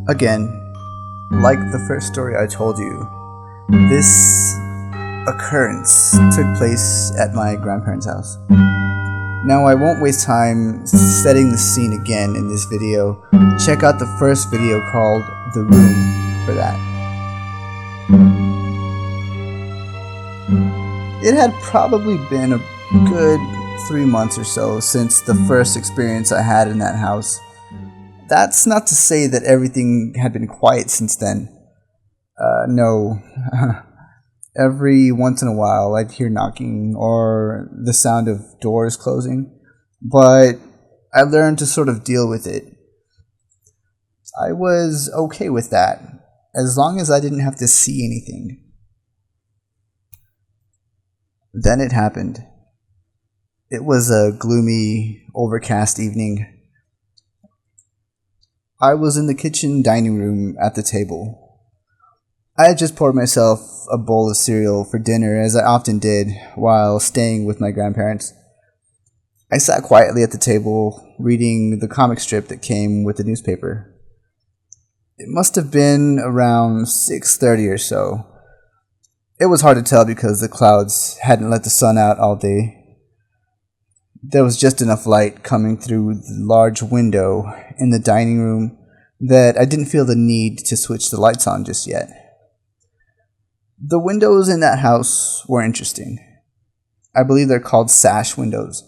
Again, like the first story I told you, this occurrence took place at my grandparents' house. Now, I won't waste time setting the scene again in this video. Check out the first video called The Room for that. It had probably been a good 3 months or so since the first experience I had in that house. That's not to say that everything had been quiet since then. No. Every once in a while I'd hear knocking or the sound of doors closing, but I learned to sort of deal with it. I was okay with that, as long as I didn't have to see anything. Then it happened. It was a gloomy, overcast evening. I was in the kitchen dining room at the table. I had just poured myself a bowl of cereal for dinner, as I often did while staying with my grandparents. I sat quietly at the table, reading the comic strip that came with the newspaper. It must have been around 6:30 or so. It was hard to tell because the clouds hadn't let the sun out all day. There was just enough light coming through the large window in the dining room that I didn't feel the need to switch the lights on just yet. The windows in that house were interesting. I believe they're called sash windows,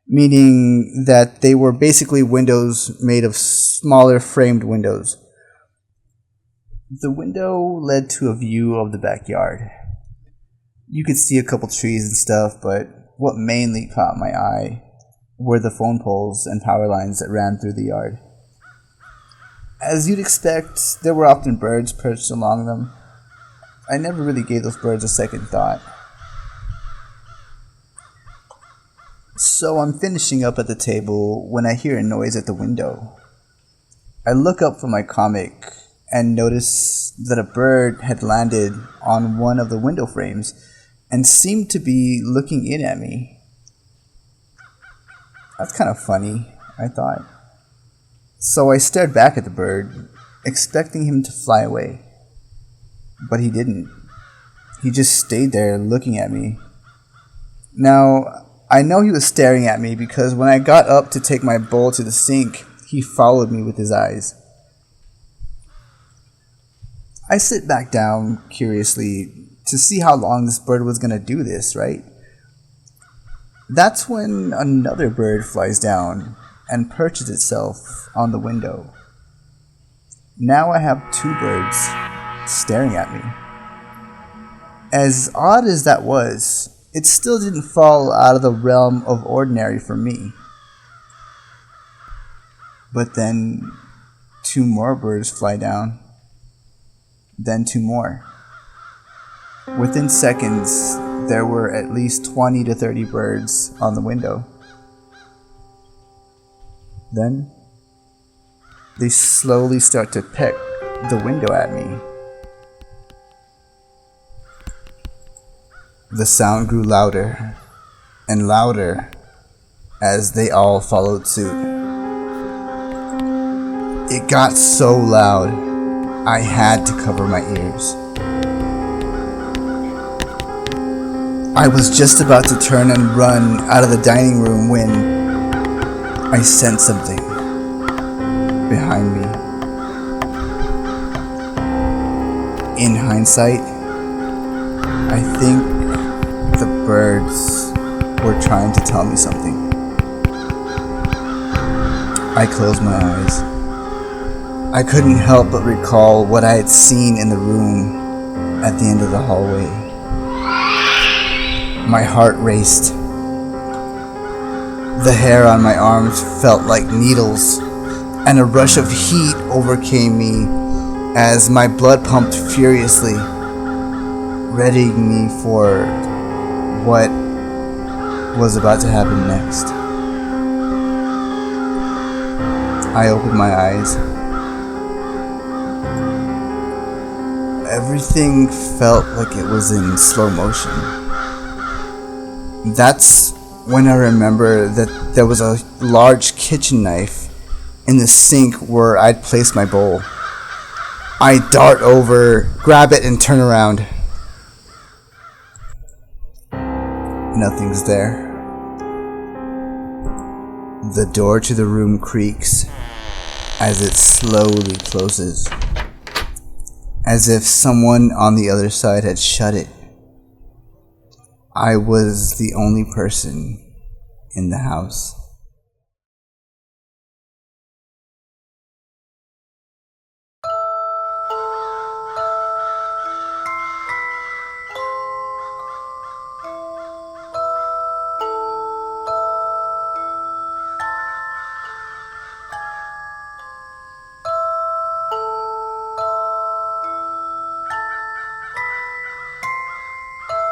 meaning that they were basically windows made of smaller framed windows. The window led to a view of the backyard. You could see a couple trees and stuff, but what mainly caught my eye were the phone poles and power lines that ran through the yard. As you'd expect, there were often birds perched along them. I never really gave those birds a second thought. So I'm finishing up at the table when I hear a noise at the window. I look up from my comic and notice that a bird had landed on one of the window frames and seemed to be looking in at me. That's kind of funny, I thought. So I stared back at the bird, expecting him to fly away. But he didn't. He just stayed there looking at me. Now, I know he was staring at me because when I got up to take my bowl to the sink, he followed me with his eyes. I sit back down curiously to see how long this bird was going to do this, right? That's when another bird flies down and perches itself on the window. Now I have two birds staring at me. As odd as that was, it still didn't fall out of the realm of ordinary for me. But then two more birds fly down. Then two more. Within seconds, there were at least 20 to 30 birds on the window. Then, they slowly start to peck the window at me. The sound grew louder and louder as they all followed suit. It got so loud, I had to cover my ears. I was just about to turn and run out of the dining room when I sensed something behind me. In hindsight, I think the birds were trying to tell me something. I closed my eyes. I couldn't help but recall what I had seen in the room at the end of the hallway. My heart raced. The hair on my arms felt like needles, and a rush of heat overcame me as my blood pumped furiously, readying me for what was about to happen next. I opened my eyes. Everything felt like it was in slow motion. That's when I remember that there was a large kitchen knife in the sink where I'd placed my bowl. I dart over, grab it, and turn around. Nothing's there. The door to the room creaks as it slowly closes, as if someone on the other side had shut it. I was the only person in the house.